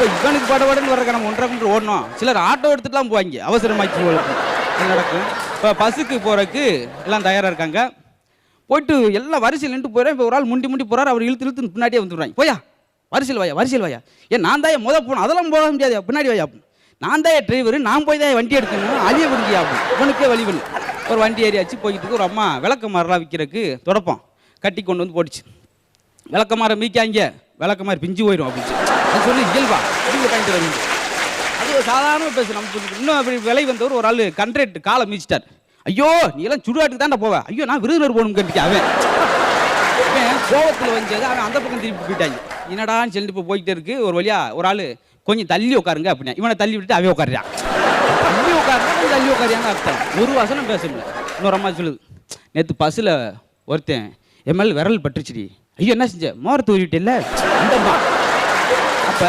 இவனுக்கு படபடன்னு வர்றக்க நம்ம 1.5 கிலோமீட்டர் ஓடணும். சிலர் ஆட்டோ எடுத்துட்டுலாம் போவாங்க அவசரமாக்கி நடக்கும். இப்போ பஸ்ஸுக்கு போகிறதுக்கு எல்லாம் தயாராக இருக்காங்க. போயிட்டு எல்லாம் வரிசையில் நின்று போயிடும். இப்போ ஒரு ஆள் முண்டி போகிறார். அவர் இழுத்து பின்னாடியே வந்துடுவாங்க. போயா வரிசையில் வாயா ஏன் நான் தான் போகணும், அதெல்லாம் போக முடியாது, பின்னாடி வாயா. நான் தான் டிரைவர், நான் போய் தான் வண்டி எடுக்கணும், அழிய புரிஞ்சியா இவனுக்கே வழிவில் ஒரு வண்டி ஏறியாச்சு. போய்கிட்டு ஒரு அம்மா விளக்கமாரெலாம் விற்கிறதுக்கு தொடப்போம் கட்டி கொண்டு வந்து போட்டுச்சு. விளக்கமாரை மீக்காங்க, விளக்கமாரி பிஞ்சு போயிடும் அப்படின்னு அது சொல்லி இயல்பா இங்கே பண்ணிட்டு வருது. அது ஒரு சாதாரண பேசு. நம்ம இன்னும் அப்படி விலை வந்தவர் ஒரு ஆள் கண்ட்ரேட் காலை மீச்சிட்டார். ஐயோ நீ எல்லாம் சுடுகாட்டுக்கு தாண்டா போவேன், ஐயோ நான் விருதுநர் போகணும் கேட்டுக்க. அவன் கோவத்தில் வந்தது, அவன் அந்த பக்கம் திருப்பி போயிட்டாங்க. என்னடான்னு சொல்லிட்டு இப்போ போய்கிட்டே இருக்கு. ஒரு வழியா ஒரு ஆள் கொஞ்சம் தள்ளி உட்காருங்க அப்படின்னா இவனை தள்ளி விட்டுட்டு அவன் உட்காருறான். தள்ளி உட்காருனா கொஞ்சம் தள்ளி உட்காரியாங்க அர்த்தம். ஒரு வசனம் பேச முடியல. இன்னொரு அம்மா சொல்லுது, நேற்று பஸ்ஸில் ஒருத்தன் எம்எல் விரல் பட்டுச்சுடி. ஐயோ என்ன செஞ்ச, மோரத்து ஊறிவிட்டு இல்லை. அப்போ